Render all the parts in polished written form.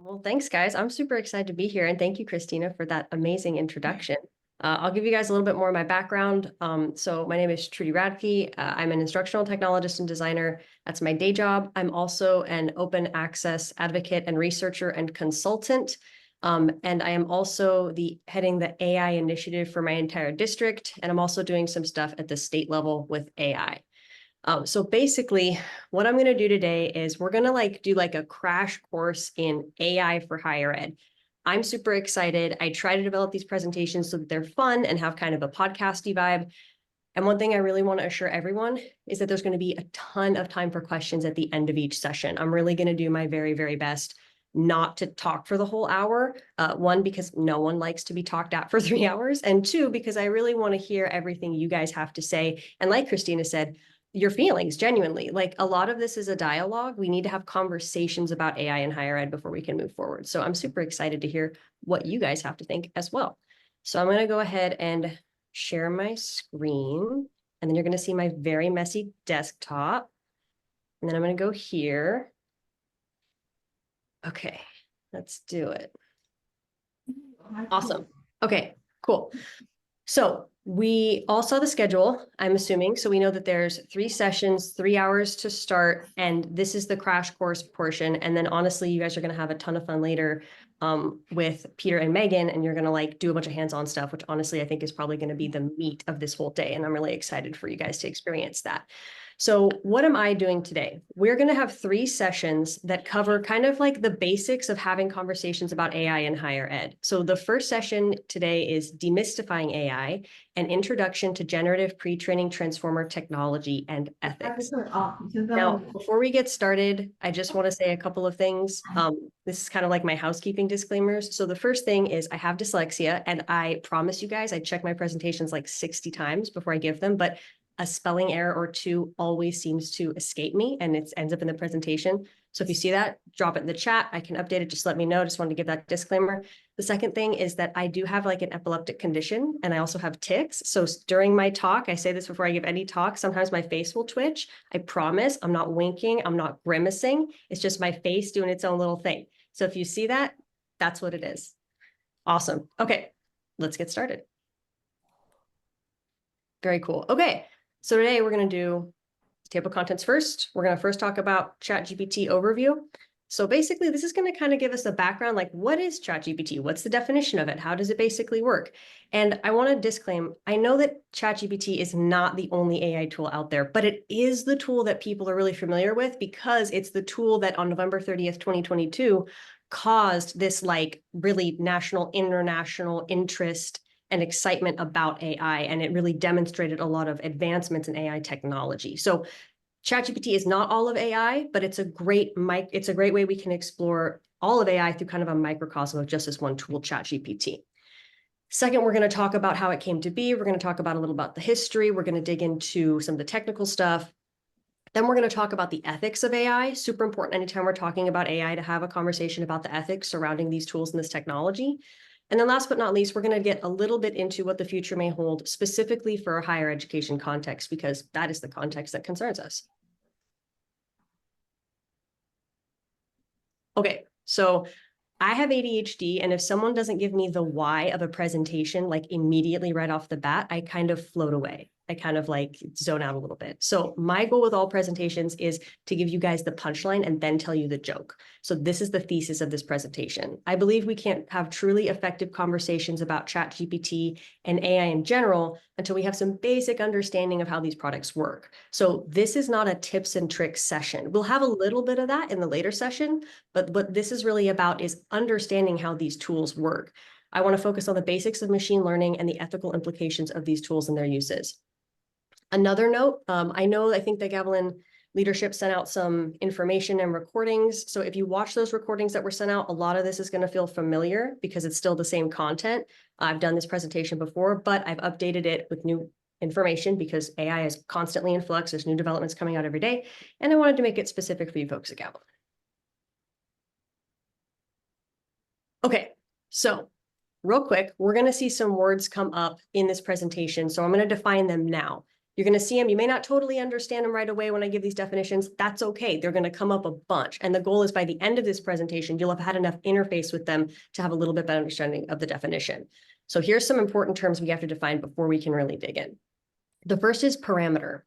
Well, thanks, guys. I'm super excited to be here. And thank you, Christina, for that amazing introduction. I'll give you guys a little bit more of my background. So my name is Trudy Radke. I'm an instructional technologist and designer. That's my day job. I'm also an open access advocate and researcher and consultant. And I am also heading the AI initiative for my entire district. And I'm also doing some stuff at the state level with AI. So basically, what I'm going to do today is we're going to do a crash course in AI for higher ed. I'm super excited. I try to develop these presentations so that they're fun and have kind of a podcasty vibe. And one thing I really want to assure everyone is that there's going to be a ton of time for questions at the end of each session. I'm really going to do my very, very best not to talk for the whole hour. One, because no one likes to be talked at for 3 hours. And two, because I really want to hear everything you guys have to say. And like Christina said, your feelings genuinely. Like a lot of this is a dialogue. We need to have conversations about AI in higher ed before we can move forward. So I'm super excited to hear what you guys have to think as well. So I'm going to go ahead and share my screen, and then you're going to see my very messy desktop. And then I'm going to go here. Okay, let's do it. Awesome. Okay, cool. So we all saw the schedule, I'm assuming. So we know that there's 3 sessions, 3 hours to start, and this is the crash course portion. And then honestly, you guys are going to have a ton of fun later with Peter and Megan, and you're going to do a bunch of hands-on stuff, which honestly, I think is probably going to be the meat of this whole day. And I'm really excited for you guys to experience that. So what am I doing today? We're going to have 3 sessions that cover kind of like the basics of having conversations about AI in higher ed. So the first session today is demystifying AI, an introduction to generative pre-training transformer technology and ethics. Now, before we get started, I just want to say a couple of things. This is kind of like my housekeeping disclaimers. So the first thing is I have dyslexia, and I promise you guys, I check my presentations like 60 times before I give them, but a spelling error or two always seems to escape me, and it ends up in the presentation. So if you see that, drop it in the chat. I can update it. Just let me know. Just wanted to give that disclaimer. The second thing is that I do have like an epileptic condition, and I also have tics. So during my talk, I say this before I give any talk, sometimes my face will twitch. I promise I'm not winking. I'm not grimacing. It's just my face doing its own little thing. So if you see that, that's what it is. Awesome. Okay, let's get started. Very cool. Okay. So today we're going to do table of contents first. We're going to first talk about ChatGPT overview. So basically, this is going to kind of give us a background, like what is ChatGPT? What's the definition of it? How does it basically work? And I want to disclaim, I know that ChatGPT is not the only AI tool out there, but it is the tool that people are really familiar with because it's the tool that on November 30th, 2022, caused this really national, international interest and excitement about AI, and it really demonstrated a lot of advancements in AI technology. So ChatGPT is not all of AI, but it's a great way we can explore all of AI through kind of a microcosm of just this one tool, ChatGPT. Second, we're going to talk about how it came to be. We're going to talk about a little about the history. We're going to dig into some of the technical stuff. Then we're going to talk about the ethics of AI. Super important anytime we're talking about AI to have a conversation about the ethics surrounding these tools and this technology. And then last but not least, we're going to get a little bit into what the future may hold specifically for a higher education context, because that is the context that concerns us. Okay, so I have ADHD, and if someone doesn't give me the why of a presentation, immediately right off the bat, I kind of float away. I kind of zone out a little bit. So my goal with all presentations is to give you guys the punchline and then tell you the joke. So this is the thesis of this presentation. I believe we can't have truly effective conversations about ChatGPT and AI in general until we have some basic understanding of how these products work. So this is not a tips and tricks session. We'll have a little bit of that in the later session, but what this is really about is understanding how these tools work. I want to focus on the basics of machine learning and the ethical implications of these tools and their uses. Another note, I think the Gavilan leadership sent out some information and recordings. So if you watch those recordings that were sent out, a lot of this is going to feel familiar because it's still the same content. I've done this presentation before, but I've updated it with new information because AI is constantly in flux. There's new developments coming out every day. And I wanted to make it specific for you folks at Gavilan. Okay, so real quick, we're going to see some words come up in this presentation. So I'm going to define them now. You're going to see them. You may not totally understand them right away when I give these definitions. That's okay. They're going to come up a bunch. And the goal is by the end of this presentation, you'll have had enough interface with them to have a little bit better understanding of the definition. So here's some important terms we have to define before we can really dig in. The first is parameter.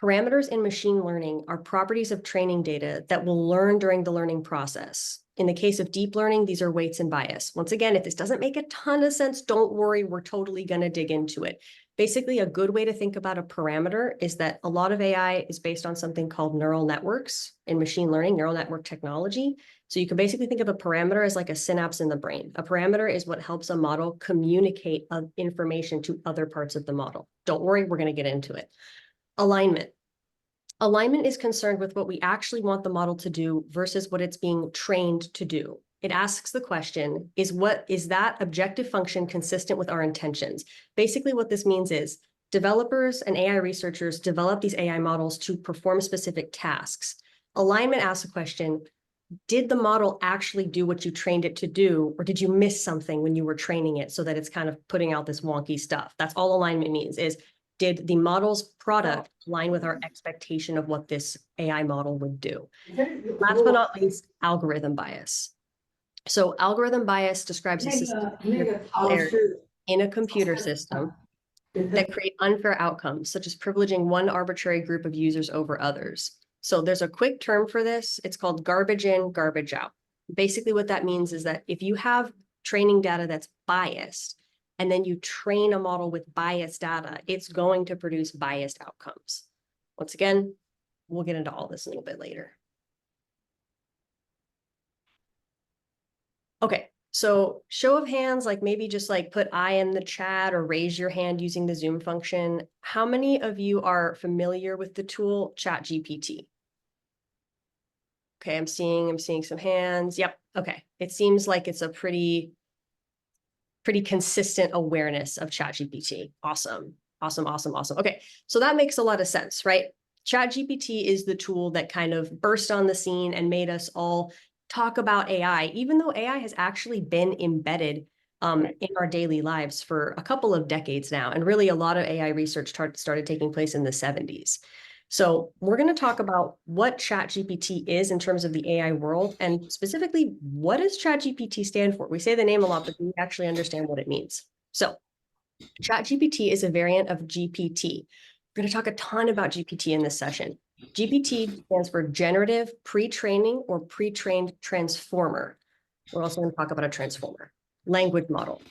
Parameters in machine learning are properties of training data that will learn during the learning process. In the case of deep learning, these are weights and bias. Once again, if this doesn't make a ton of sense, don't worry, we're totally going to dig into it. Basically, a good way to think about a parameter is that a lot of AI is based on something called neural networks in machine learning, neural network technology. So you can basically think of a parameter as like a synapse in the brain. A parameter is what helps a model communicate information to other parts of the model. Don't worry, we're going to get into it. Alignment. Alignment is concerned with what we actually want the model to do versus what it's being trained to do. It asks the question, is that objective function consistent with our intentions? Basically, what this means is developers and AI researchers develop these AI models to perform specific tasks. Alignment asks the question, did the model actually do what you trained it to do, or did you miss something when you were training it so that it's kind of putting out this wonky stuff? That's all alignment means, is did the model's product align with our expectation of what this AI model would do? Last but not least, algorithm bias. So algorithm bias describes a system in a computer system that create unfair outcomes, such as privileging one arbitrary group of users over others. So there's a quick term for this. It's called garbage in, garbage out. Basically, what that means is that if you have training data that's biased, and then you train a model with biased data, it's going to produce biased outcomes. Once again, we'll get into all this a little bit later. Okay, so show of hands, like maybe just like put I in the chat or raise your hand using the Zoom function. How many of you are familiar with the tool ChatGPT? Okay, I'm seeing some hands. Yep, okay. It seems like it's a pretty consistent awareness of ChatGPT. Awesome. Okay, so that makes a lot of sense, right? ChatGPT is the tool that kind of burst on the scene and made us all talk about AI, even though AI has actually been embedded in our daily lives for a couple of decades now. And really a lot of AI research started taking place in the 70s. So we're going to talk about what ChatGPT is in terms of the AI world, and specifically, what does ChatGPT stand for? We say the name a lot, but we actually understand what it means. So ChatGPT is a variant of GPT. We're going to talk a ton about GPT in this session. GPT stands for Generative Pre-training or Pre-trained Transformer. We're also going to talk about a transformer. Language model.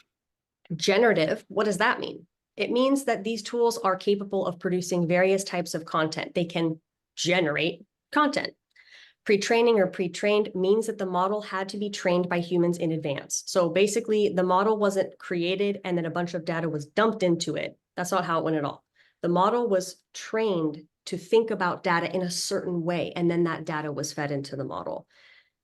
Generative, what does that mean? It means that these tools are capable of producing various types of content. They can generate content. Pre-training or pre-trained means that the model had to be trained by humans in advance. So basically, the model wasn't created and then a bunch of data was dumped into it. That's not how it went at all. The model was trained to think about data in a certain way, and then that data was fed into the model.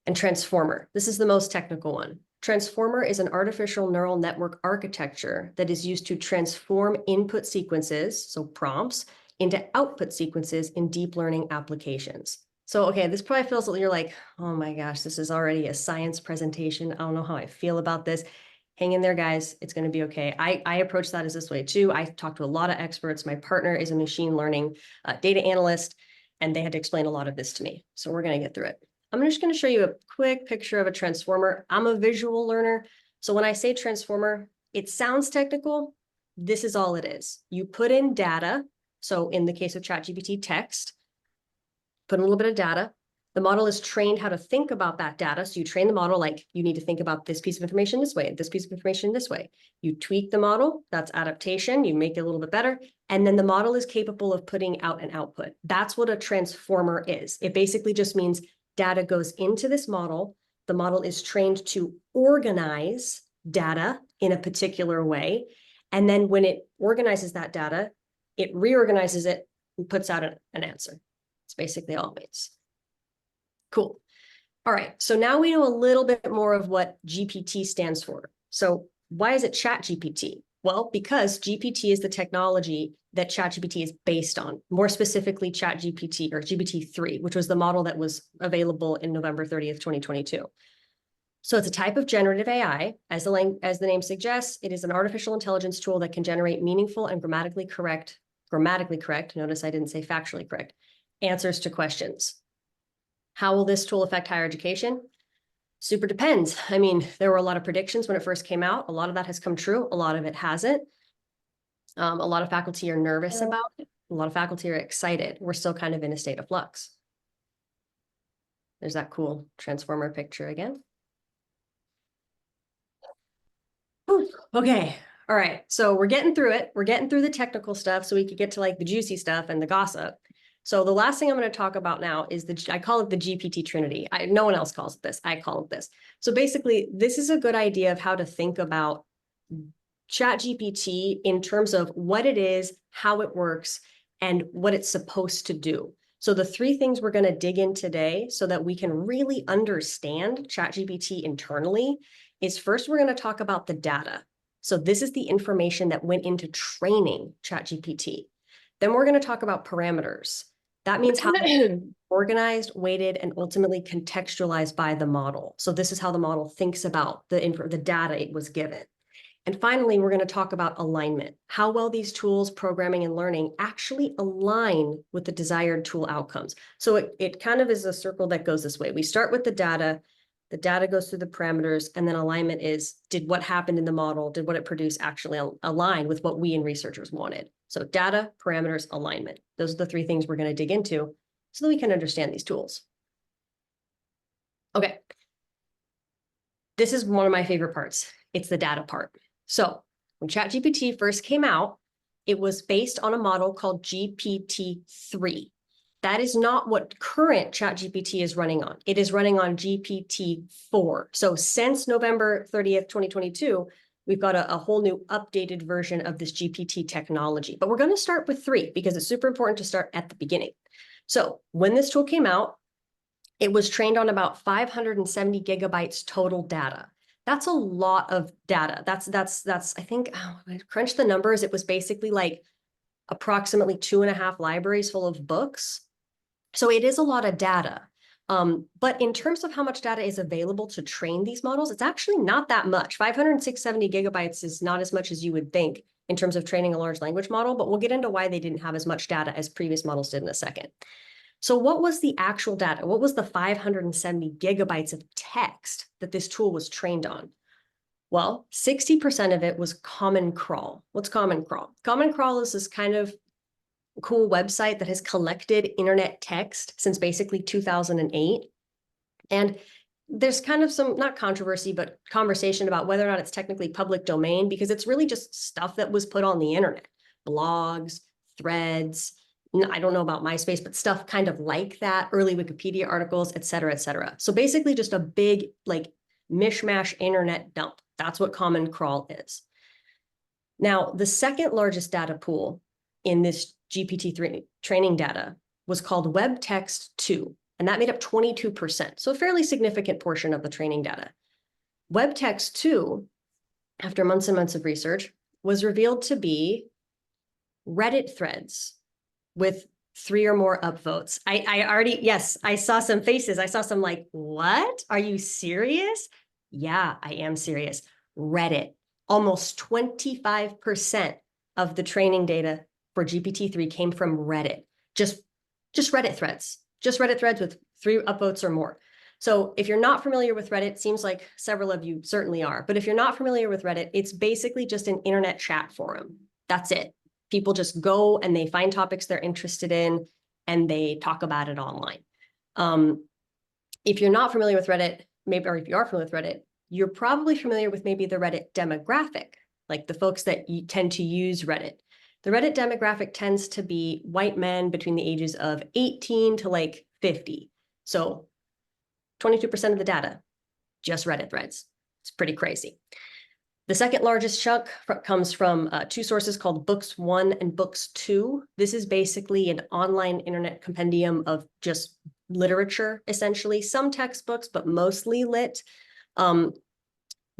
And transformer, this is the most technical one. Transformer is an artificial neural network architecture that is used to transform input sequences, so prompts, into output sequences in deep learning applications. So, okay, this probably feels like you're like, oh my gosh, this is already a science presentation. I don't know how I feel about this. Hang in there, guys. It's going to be okay. I approach that as this way too. I talked to a lot of experts. My partner is a machine learning data analyst, and they had to explain a lot of this to me. So we're going to get through it. I'm just going to show you a quick picture of a transformer. I'm a visual learner. So when I say transformer, it sounds technical. This is all it is. You put in data. So in the case of ChatGPT, text, put in a little bit of data. The model is trained how to think about that data. So you train the model like you need to think about this piece of information this way, this piece of information this way. You tweak the model, that's adaptation, you make it a little bit better. And then the model is capable of putting out an output. That's what a transformer is. It basically just means data goes into this model. The model is trained to organize data in a particular way. And then when it organizes that data, it reorganizes it and puts out an answer. It's basically all it means. Cool. All right. So now we know a little bit more of what GPT stands for. So why is it ChatGPT? Well, because GPT is the technology that ChatGPT is based on, more specifically ChatGPT or GPT-3, which was the model that was available in November 30th, 2022. So it's a type of generative AI. As the name suggests, it is an artificial intelligence tool that can generate meaningful and grammatically correct grammatically correct, notice I didn't say factually correct, answers to questions. How will this tool affect higher education? Super depends. I mean, there were a lot of predictions when it first came out. A lot of that has come true. A lot of it hasn't. A lot of faculty are nervous about it. A lot of faculty are excited. We're still kind of in a state of flux. There's that cool transformer picture again. Whew. Okay. All right. So we're getting through it. We're getting through the technical stuff so we could get to like the juicy stuff and the gossip. So the last thing I'm going to talk about now is I call it the GPT Trinity. No one else calls it this. I call it this. So basically, this is a good idea of how to think about ChatGPT in terms of what it is, how it works, and what it's supposed to do. So the three things we're going to dig in today so that we can really understand ChatGPT internally is first, we're going to talk about the data. So this is the information that went into training ChatGPT. Then we're going to talk about parameters. That means how organized, weighted, and ultimately contextualized by the model. So this is how the model thinks about the data it was given. And finally, we're going to talk about alignment, how well these tools, programming and learning actually align with the desired tool outcomes. So it kind of is a circle that goes this way. We start with the data goes through the parameters, and then alignment is, did what happened in the model, did what it produced actually align with what we and researchers wanted? So data, parameters, alignment. Those are the three things we're going to dig into so that we can understand these tools. Okay. This is one of my favorite parts. It's the data part. So when ChatGPT first came out, it was based on a model called GPT-3. That is not what current ChatGPT is running on. It is running on GPT-4. So since November 30th, 2022, we've got a whole new updated version of this GPT technology. But we're going to start with 3 because it's super important to start at the beginning. So when this tool came out, it was trained on about 570 gigabytes total data. That's a lot of data. That's I think, I crunched the numbers. It was basically like approximately 2.5 libraries full of books. So it is a lot of data. But in terms of how much data is available to train these models, it's actually not that much. 570 gigabytes is not as much as you would think in terms of training a large language model, but we'll get into why they didn't have as much data as previous models did in a second. So what was the actual data? What was the 570 gigabytes of text that this tool was trained on? Well, 60% of it was Common Crawl. What's Common Crawl? Common Crawl is this kind of cool website that has collected internet text since basically 2008. And there's kind of some, not controversy, but conversation about whether or not it's technically public domain, because it's really just stuff that was put on the internet, blogs, threads. I don't know about MySpace, but stuff kind of like that, early Wikipedia articles, et cetera, et cetera. So basically just a big like mishmash internet dump. That's what Common Crawl is. Now, the second largest data pool in this GPT-3 training data was called Web Text 2, and that made up 22%. So a fairly significant portion of the training data. Web Text 2, after months and months of research, was revealed to be Reddit threads with 3 or more upvotes. I already, yes, I saw some faces. I saw some like, what? Are you serious? Yeah, I am serious. Reddit, almost 25% of the training data for GPT-3 came from Reddit. Just Reddit threads, with 3 upvotes or more. So if you're not familiar with Reddit, seems like several of you certainly are, but if you're not familiar with Reddit, it's basically just an internet chat forum. That's it. People just go and they find topics they're interested in and they talk about it online. If you're not familiar with Reddit, maybe, or if you are familiar with Reddit, you're probably familiar with maybe the Reddit demographic, like the folks that you tend to use Reddit. The Reddit demographic tends to be white men between the ages of 18 to like 50. So 22% of the data, just Reddit threads. It's pretty crazy. The second largest chunk comes from 2 sources called Books 1 and Books 2. This is basically an online internet compendium of just literature, essentially. Some textbooks, but mostly lit.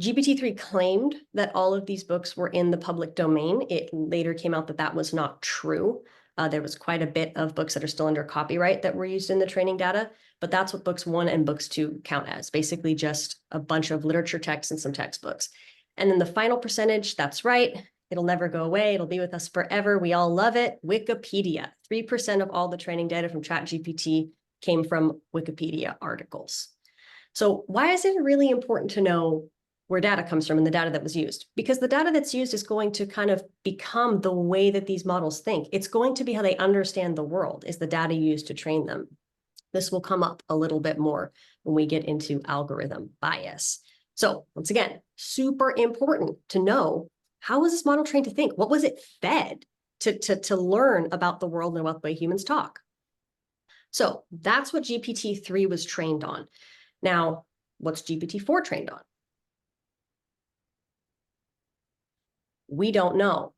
GPT-3 claimed that all of these books were in the public domain. It later came out that that was not true. There was quite a bit of books that are still under copyright that were used in the training data, but that's what Books 1 and Books 2 count as, basically just a bunch of literature texts and some textbooks. And then the final percentage, that's right, It'll never go away. It'll be with us forever. We all love it. Wikipedia. 3% of all the training data from ChatGPT came from Wikipedia articles. So why is it really important to know where data comes from and the data that was used? Because the data that's used is going to kind of become the way that these models think. It's going to be how they understand the world, is the data used to train them. This will come up a little bit more when we get into algorithm bias. So once again, super important to know, how was this model trained to think? What was it fed to learn about the world and about the way humans talk? So that's what GPT-3 was trained on. Now, what's GPT-4 trained on? We don't know,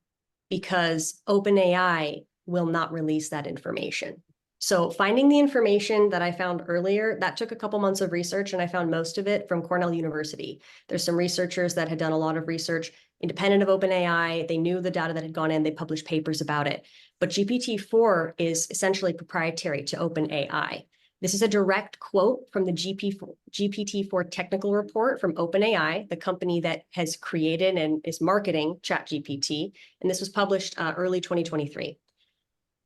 because OpenAI will not release that information. So finding the information that I found earlier, that took a couple months of research, and I found most of it from Cornell University. There's some researchers that had done a lot of research independent of OpenAI. They knew the data that had gone in. They published papers about it. But GPT-4 is essentially proprietary to OpenAI. This is a direct quote from the GPT-4 technical report from OpenAI, the company that has created and is marketing ChatGPT. And this was published early 2023.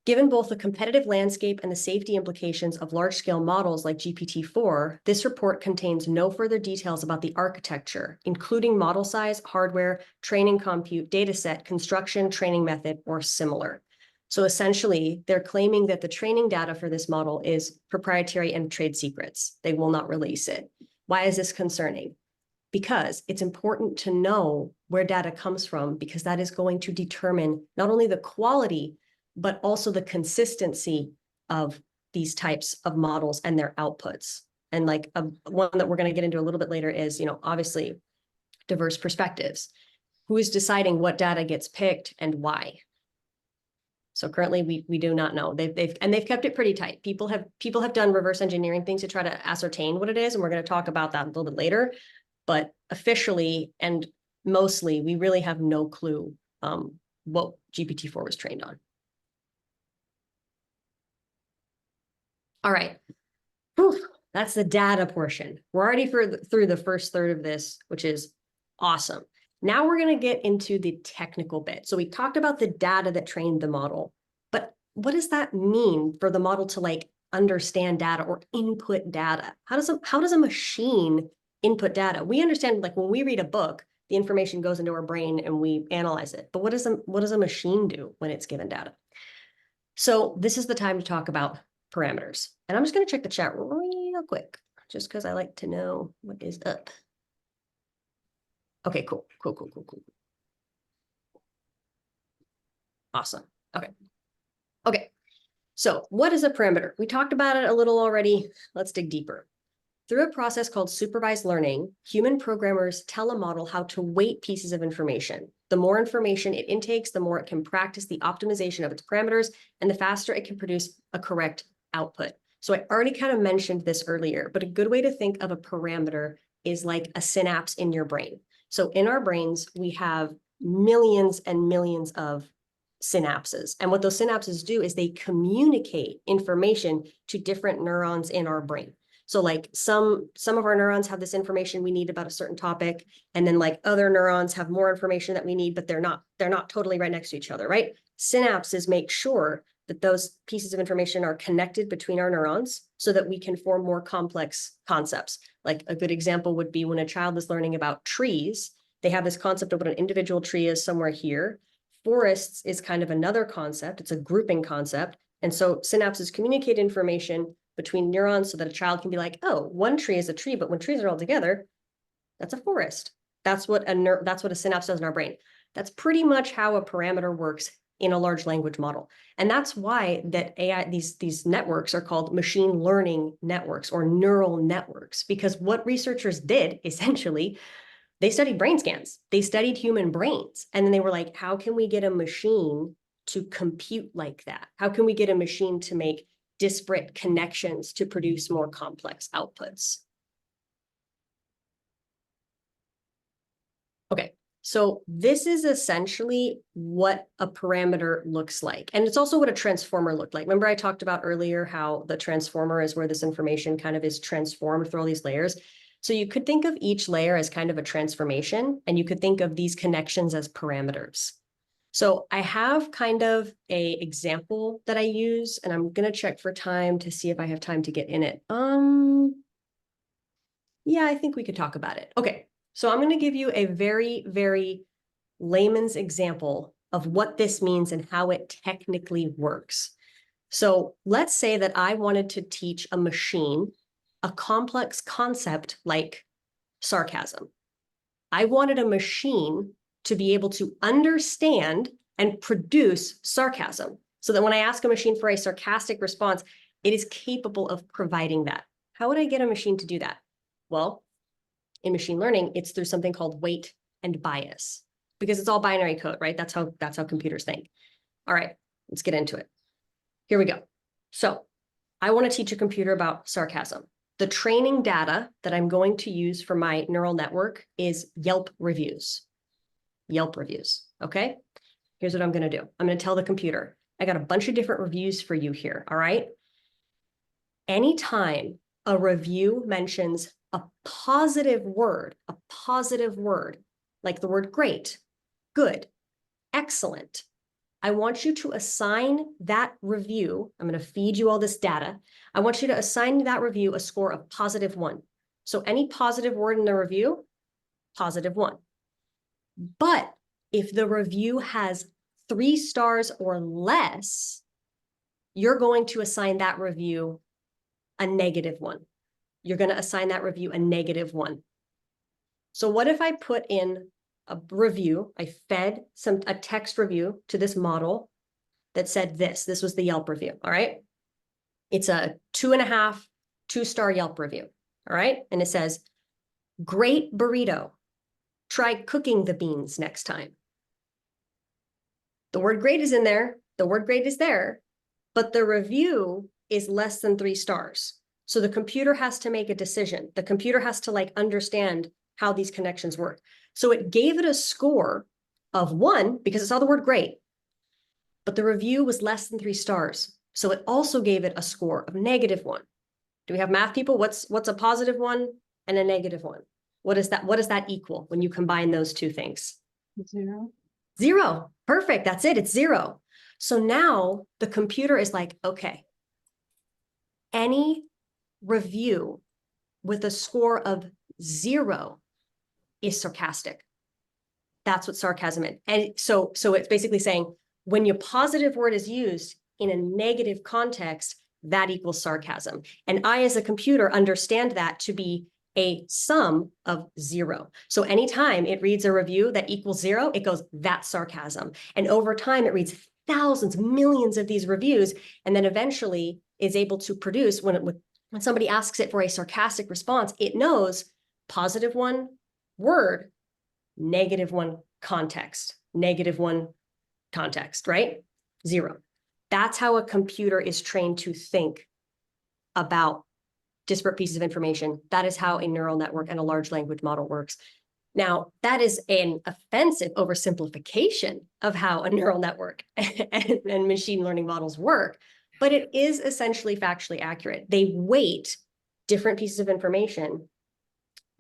Given both the competitive landscape and the safety implications of large-scale models like GPT-4, this report contains no further details about the architecture, including model size, hardware, training compute, dataset, construction, training method, or similar. So essentially, they're claiming that the training data for this model is proprietary and trade secrets. They will not release it. Why is this concerning? Because it's important to know where data comes from, because that is going to determine not only the quality, but also the consistency of these types of models and their outputs. And like one that we're going to get into a little bit later is, obviously diverse perspectives. Who is deciding what data gets picked and why? So currently we do not know. They've kept it pretty tight. People have done reverse engineering things to try to ascertain what it is, and we're going to talk about that a little bit later. But officially and mostly, we really have no clue what GPT-4 was trained on. All right, whew, that's the data portion. We're already through the first third of this, which is awesome. Now we're going to get into the technical bit. So we talked about the data that trained the model, but what does that mean for the model to understand data or input data? How does a machine input data? We understand when we read a book, the information goes into our brain and we analyze it. But what does a machine do when it's given data? So this is the time to talk about parameters. And I'm just going to check the chat real quick, just because I like to know what is up. Okay, cool. Awesome. Okay. So what is a parameter? We talked about it a little already. Let's dig deeper. Through a process called supervised learning, human programmers tell a model how to weight pieces of information. The more information it intakes, the more it can practice the optimization of its parameters, and the faster it can produce a correct output. So I already kind of mentioned this earlier, but a good way to think of a parameter is like a synapse in your brain. So in our brains, we have millions and millions of synapses. And what those synapses do is they communicate information to different neurons in our brain. So some of our neurons have this information we need about a certain topic, and then other neurons have more information that we need, but they're not totally right next to each other, right? Synapses make sure that those pieces of information are connected between our neurons so that we can form more complex concepts. Like a good example would be when a child is learning about trees, they have this concept of what an individual tree is somewhere here. Forests is kind of another concept. It's a grouping concept. And so synapses communicate information between neurons so that a child can be like, oh, one tree is a tree, but when trees are all together, that's a forest. That's what a synapse does in our brain. That's pretty much how a parameter works in a large language model. And that's why that AI, these networks are called machine learning networks or neural networks, because what researchers did essentially, they studied brain scans. They studied human brains. And then they were like, how can we get a machine to compute like that? How can we get a machine to make disparate connections to produce more complex outputs? Okay, so this is essentially what a parameter looks like. And it's also what a transformer looked like. Remember I talked about earlier how the transformer is where this information kind of is transformed through all these layers. So you could think of each layer as kind of a transformation, and you could think of these connections as parameters. So I have kind of a example that I use, and I'm going to check for time to see if I have time to get in it. Yeah, I think we could talk about it. Okay, so I'm going to give you a very, very layman's example of what this means and how it technically works. So let's say that I wanted to teach a machine a complex concept like sarcasm. I wanted a machine to be able to understand and produce sarcasm so that when I ask a machine for a sarcastic response, it is capable of providing that. How would I get a machine to do that? Well, in machine learning, it's through something called weight and bias, because it's all binary code, right? That's how computers think. All right, let's get into it. Here we go. So I want to teach a computer about sarcasm. The training data that I'm going to use for my neural network is Yelp reviews. Yelp reviews, okay? Here's what I'm going to do. I'm going to tell the computer, I got a bunch of different reviews for you here, all right? Anytime a review mentions a positive word, like the word great, good, excellent, I want you to assign that review. I'm going to feed you all this data. I want you to assign that review a score of +1. So any positive word in the review, +1. But if the review has 3 stars or less, you're going to assign that review a -1. You're going to assign that review a -1. So what if I put in a review, I fed a text review to this model that said this was the Yelp review, all right? It's a 2.5, 2-star Yelp review, all right? And it says, great burrito. Try cooking the beans next time. The word great is in there. The word great is there, but the review is less than 3 stars. So the computer has to make a decision. The computer has to like understand how these connections work. So it gave it a score of 1 because it saw the word great, but the review was less than 3 stars. So it also gave it a score of -1. Do we have math people? What's a +1 and a -1? What is that? What does that equal when you combine those two things? 0. 0. Perfect. That's it. It's 0. So now the computer is like, okay, any review with a score of 0 is sarcastic. That's what sarcasm is. And so it's basically saying when your positive word is used in a negative context, that equals sarcasm. And I, as a computer, understand that to be a sum of 0. So anytime it reads a review that equals 0, it goes, that's sarcasm. And over time, it reads thousands, millions of these reviews, and then eventually is able to produce, when somebody asks it for a sarcastic response, it knows +1 word, -1 context, -1 context, right? 0. That's how a computer is trained to think about disparate pieces of information. That is how a neural network and a large language model works. Now, that is an offensive oversimplification of how a neural network and machine learning models work, but it is essentially factually accurate. They weight different pieces of information,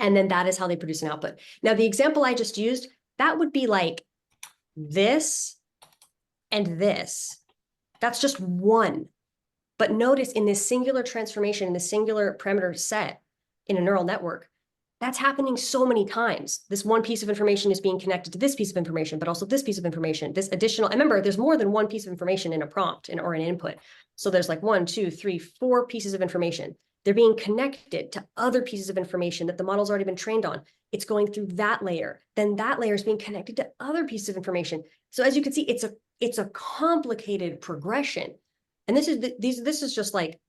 and then that is how they produce an output. Now, the example I just used, that would be like this and this. That's just 1. But notice in this singular transformation, in the singular parameter set in a neural network, that's happening so many times. This one piece of information is being connected to this piece of information, but also this piece of information, this additional, and remember, there's more than one piece of information in a prompt or an input. So there's like 1, 2, 3, 4 pieces of information. They're being connected to other pieces of information that the model's already been trained on. It's going through that layer. Then that layer is being connected to other pieces of information. So as you can see, it's a complicated progression. And this is just like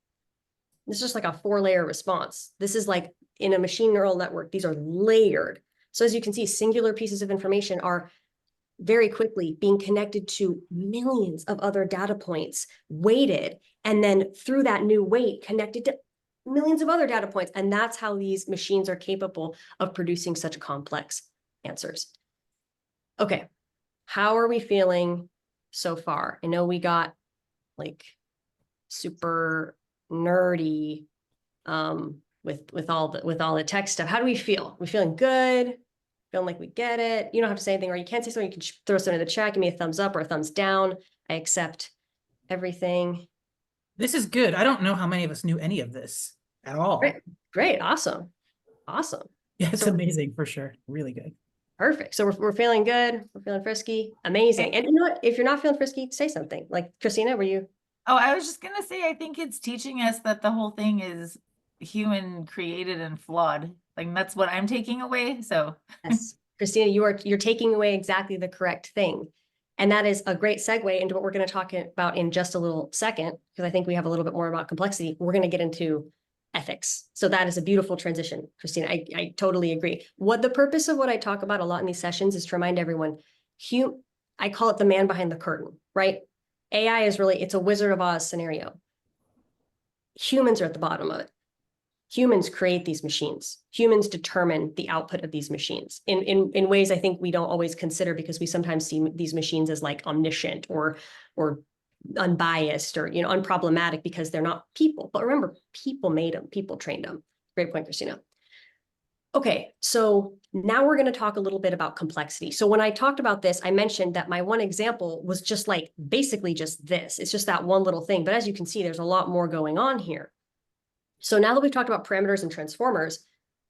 a 4-layer response. This is like in a machine neural network, these are layered. So as you can see, singular pieces of information are very quickly being connected to millions of other data points, weighted, and then through that new weight, connected to millions of other data points. And that's how these machines are capable of producing such complex answers. Okay, how are we feeling so far? I know we got like super nerdy with all the tech stuff. How do we feel? We feeling good? Feeling like we get it. You don't have to say anything, or you can't say something. You can throw something in the chat. Give me a thumbs up or a thumbs down. I accept everything. This is good. I don't know how many of us knew any of this at all. Great. Great. Awesome. Awesome. Yeah, it's So amazing for sure. Really good. perfect. So we're feeling good. We're feeling frisky. Amazing. And you know what? If you're not feeling frisky, say something. Like Christina, were you? Oh, I was just gonna say, I think it's teaching us that the whole thing is human created and flawed. Like that's what I'm taking away. So Yes. Christina, you're taking away exactly the correct thing. And that is a great segue into what we're going to talk about in just a little second, because I think we have a little bit more about complexity. We're going to get into ethics. So that is a beautiful transition, Christina. I totally agree. What the purpose of what I talk about a lot in these sessions is to remind everyone, I call it the man behind the curtain, right? AI is really, it's a Wizard of Oz scenario. Humans are at the bottom of it. Humans create these machines. Humans determine the output of these machines in ways I think we don't always consider, because we sometimes see these machines as like omniscient or unbiased or unproblematic because they're not people. But remember, people made them, people trained them. Great point, Christina. Okay, so now we're going to talk a little bit about complexity. So when I talked about this, I mentioned that my one example was just like basically just this. It's just that one little thing. But as you can see, there's a lot more going on here. So now that we've talked about parameters and transformers,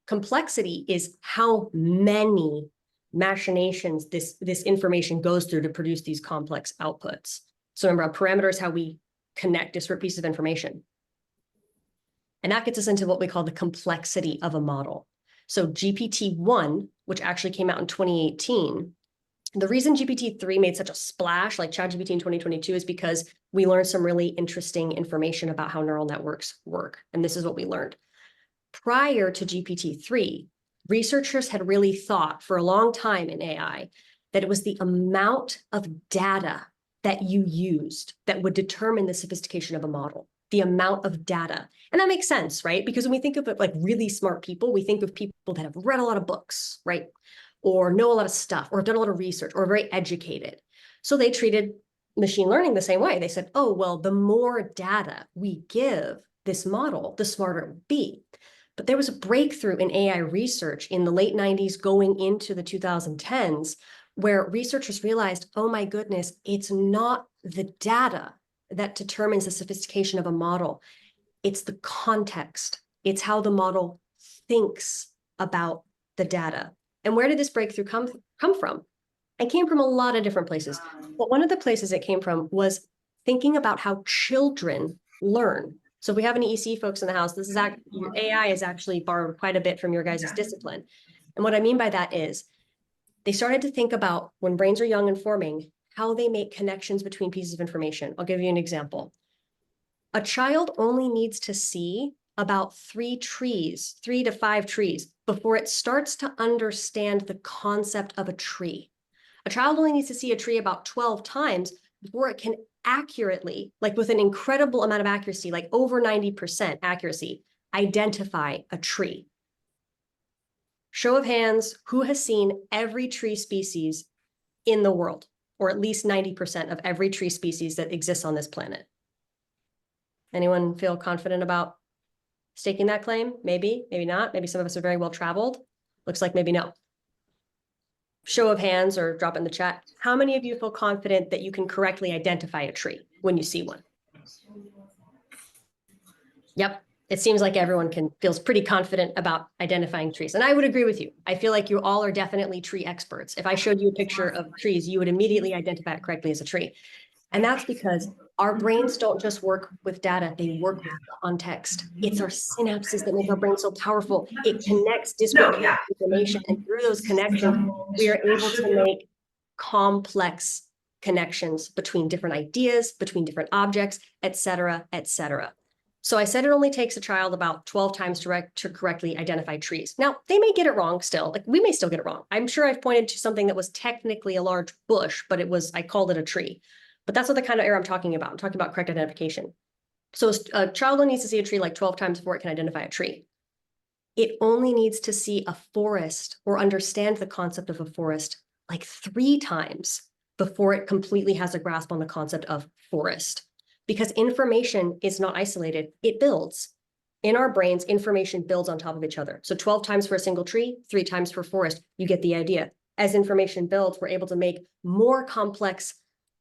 complexity is how many machinations this information goes through to produce these complex outputs. So remember, a parameter is how we connect disparate pieces of information. And that gets us into what we call the complexity of a model. So GPT-1, which actually came out in 2018, the reason GPT-3 made such a splash like ChatGPT in 2022 is because we learned some really interesting information about how neural networks work. And this is what we learned. Prior to GPT-3, researchers had really thought for a long time in AI that it was the amount of data that you used that would determine the sophistication of a model, the amount of data. And that makes sense, right? Because when we think of it like really smart people, we think of people that have read a lot of books, right? Or know a lot of stuff, or have done a lot of research, or are very educated. So they treated machine learning the same way. They said, oh, well, the more data we give this model, the smarter it will be. But there was a breakthrough in AI research in the late 90s going into the 2010s, where researchers realized, oh my goodness, it's not the data that determines the sophistication of a model. It's the context. It's how the model thinks about the data. And where did this breakthrough come from? It came from a lot of different places. But one of the places it came from was thinking about how children learn. So if we have any EC folks in the house, this is AI is actually borrowed quite a bit from your guys' discipline. And what I mean by that is they started to think about when brains are young and forming, how they make connections between pieces of information. I'll give you an example. A child only needs to see about 3 to 5 trees, before it starts to understand the concept of a tree. A child only needs to see a tree about 12 times before it can accurately, like with an incredible amount of accuracy, like over 90% accuracy, identify a tree. Show of hands, who has seen every tree species in the world, or at least 90% of every tree species that exists on this planet? Anyone feel confident about staking that claim? Maybe, maybe not. Maybe some of us are very well traveled. Looks like maybe no. Show of hands or drop in the chat. How many of you feel confident that you can correctly identify a tree when you see one? Yep. It seems like everyone feels pretty confident about identifying trees. And I would agree with you. I feel like you all are definitely tree experts. If I showed you a picture of trees, you would immediately identify it correctly as a tree. And that's because our brains don't just work with data, they work with context. It's our synapses that make our brain so powerful. It connects disparate information, and through those connections, we are able to make complex connections between different ideas, between different objects, et cetera, et cetera. So I said it only takes a child about 12 times to correctly identify trees. Now, they may get it wrong still. Like, we may still get it wrong. I'm sure I've pointed to something that was technically a large bush, but I called it a tree. But that's what the kind of error I'm talking about. I'm talking about correct identification. So a child only needs to see a tree like 12 times before it can identify a tree. It only needs to see a forest or understand the concept of a forest like 3 times before it completely has a grasp on the concept of forest. Because information is not isolated, it builds. In our brains, information builds on top of each other. So 12 times for a single tree, 3 times for forest, you get the idea. As information builds, we're able to make more complex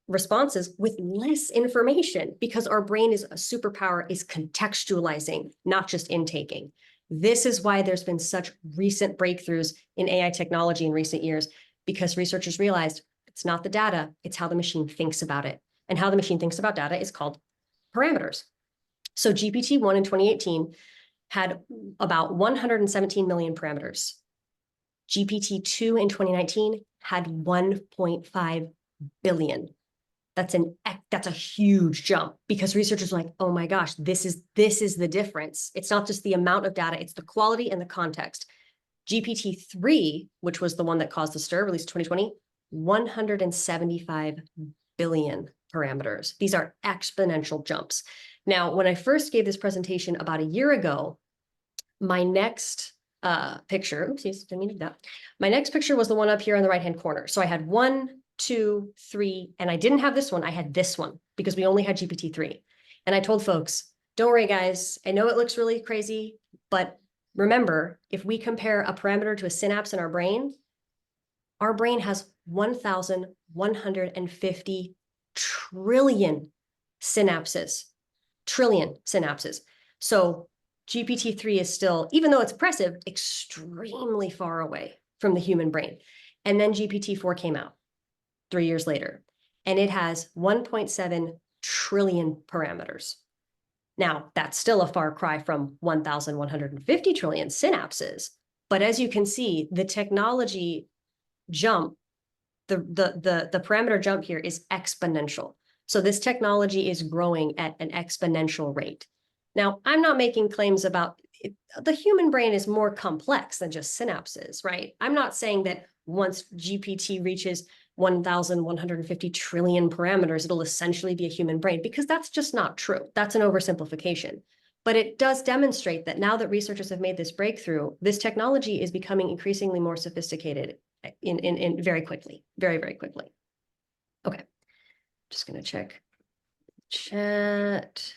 responses with less information because our brain is a superpower is contextualizing, not just intaking. This is why there's been such recent breakthroughs in AI technology in recent years, because researchers realized it's not the data, it's how the machine thinks about it. And how the machine thinks about data is called parameters. So GPT-1 in 2018 had about 117 million parameters. GPT-2 in 2019 had 1.5 billion. That's a huge jump because researchers are like, oh my gosh, this is the difference. It's not just the amount of data, it's the quality and the context. GPT-3, which was the one that caused the stir, released 2020, 175 billion parameters. These are exponential jumps. Now, when I first gave this presentation about a year ago, my next picture, oopsies, didn't mean to do that. My next picture was the one up here in the right-hand corner. So I had 1, 2, 3, and I didn't have this one. I had this one because we only had GPT-3. And I told folks, don't worry, guys. I know it looks really crazy, but remember, if we compare a parameter to a synapse in our brain has 1,150 trillion synapses. Trillion synapses. So GPT-3 is still, even though it's impressive, extremely far away from the human brain. And then GPT-4 came out 3 years later, and it has 1.7 trillion parameters. Now, that's still a far cry from 1,150 trillion synapses. But as you can see, the technology jump, the parameter jump here is exponential. So this technology is growing at an exponential rate. Now, I'm not making claims about it. The human brain is more complex than just synapses, right? I'm not saying that once GPT reaches 1,150 trillion parameters, it'll essentially be a human brain, because that's just not true. That's an oversimplification. But it does demonstrate that now that researchers have made this breakthrough, this technology is becoming increasingly more sophisticated in very quickly, very, very quickly. Okay, just gonna check chat.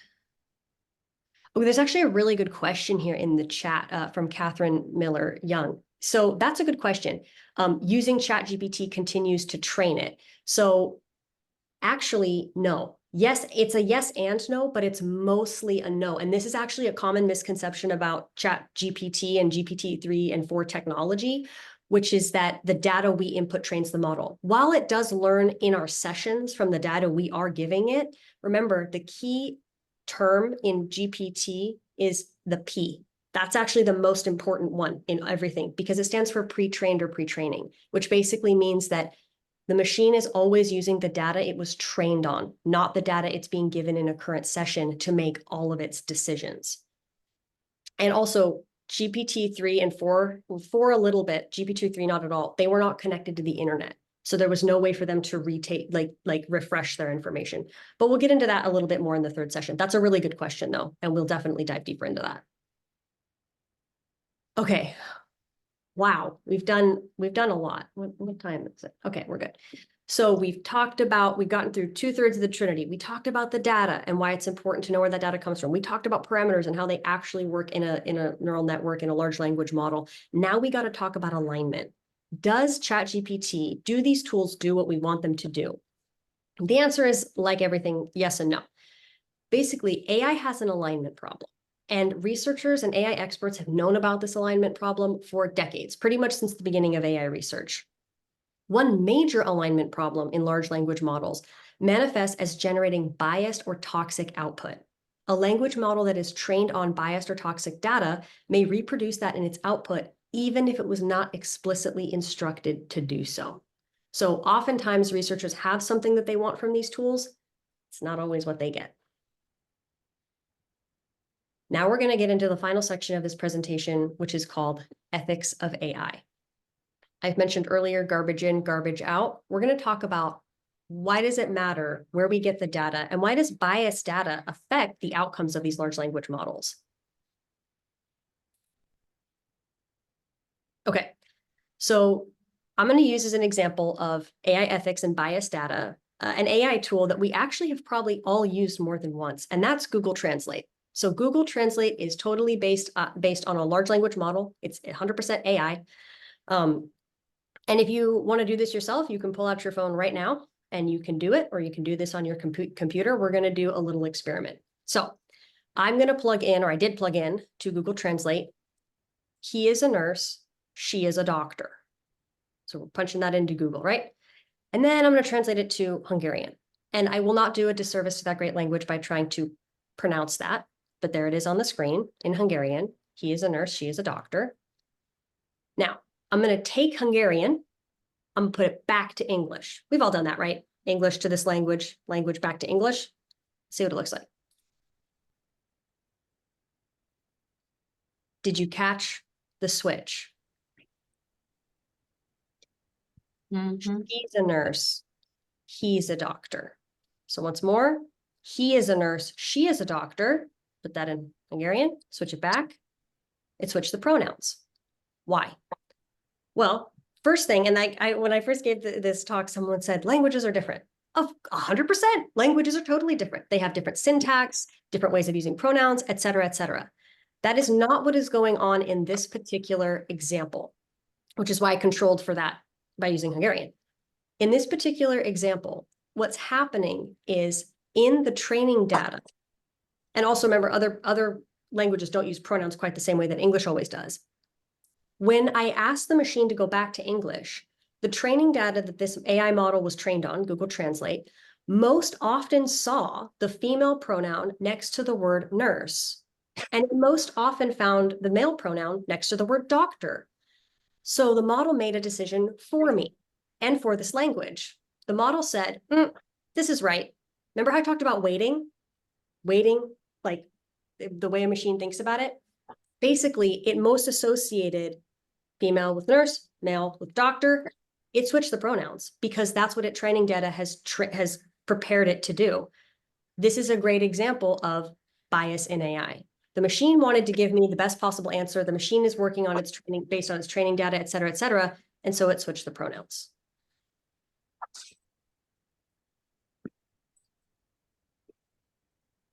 Oh, there's actually a really good question here in the chat from Catherine Miller Young. So that's a good question. Using ChatGPT continues to train it. So actually, no. Yes, it's a yes and no, but it's mostly a no. And this is actually a common misconception about ChatGPT and GPT-3 and 4 technology, which is that the data we input trains the model. While it does learn in our sessions from the data we are giving it, remember the key term in GPT is the P. That's actually the most important one in everything, because it stands for pre-trained or pre-training, which basically means that the machine is always using the data it was trained on, not the data it's being given in a current session to make all of its decisions. And also GPT-3 and 4 a little bit, GPT-3 not at all, they were not connected to the internet. So there was no way for them to retake, like refresh their information. But we'll get into that a little bit more in the third session. That's a really good question though, and we'll definitely dive deeper into that. Okay. Wow, we've done a lot. What time is it? Okay, we're good. So we've gotten through 2/3 of the Trinity. We talked about the data and why it's important to know where that data comes from. We talked about parameters and how they actually work in a neural network, in a large language model. Now we got to talk about alignment. Does ChatGPT, do these tools do what we want them to do? The answer is, like everything, yes and no. Basically, AI has an alignment problem. And researchers and AI experts have known about this alignment problem for decades, pretty much since the beginning of AI research. One major alignment problem in large language models manifests as generating biased or toxic output. A language model that is trained on biased or toxic data may reproduce that in its output, even if it was not explicitly instructed to do so. So oftentimes researchers have something that they want from these tools. It's not always what they get. Now we're going to get into the final section of this presentation, which is called Ethics of AI. I've mentioned earlier, garbage in, garbage out. We're going to talk about why does it matter where we get the data, and why does biased data affect the outcomes of these large language models? Okay, so I'm going to use as an example of AI ethics and biased data, an AI tool that we actually have probably all used more than once, and that's Google Translate. So Google Translate is totally based on a large language model. It's 100% AI. And if you want to do this yourself, you can pull out your phone right now and you can do it, or you can do this on your computer. We're going to do a little experiment. So I'm going to plug in, or I did plug in to Google Translate. He is a nurse. She is a doctor. So we're punching that into Google, right? And then I'm going to translate it to Hungarian. And I will not do a disservice to that great language by trying to pronounce that. But there it is on the screen in Hungarian. He is a nurse. She is a doctor. Now, I'm going to take Hungarian. I'm going to put it back to English. We've all done that, right? English to this language, language back to English. See what it looks like. Did you catch the switch? He's a nurse. He's a doctor. So once more, he is a nurse. She is a doctor. Put that in Hungarian, switch it back. It switched the pronouns. Why? Well, first thing, and when I first gave this talk, someone said languages are different. Of 100%, languages are totally different. They have different syntax, different ways of using pronouns, et cetera, et cetera. That is not what is going on in this particular example, which is why I controlled for that by using Hungarian. In this particular example, what's happening is in the training data, and also remember, other languages don't use pronouns quite the same way that English always does. When I asked the machine to go back to English, the training data that this AI model was trained on, Google Translate, most often saw the female pronoun next to the word nurse, and it most often found the male pronoun next to the word doctor. So the model made a decision for me and for this language. The model said, this is right. Remember how I talked about weighting? Weighting, like the way a machine thinks about it? Basically, it most associated female with nurse, male with doctor. It switched the pronouns because that's what its training data has prepared it to do. This is a great example of bias in AI. The machine wanted to give me the best possible answer. The machine is working on its training based on its training data, et cetera, et cetera. And so it switched the pronouns.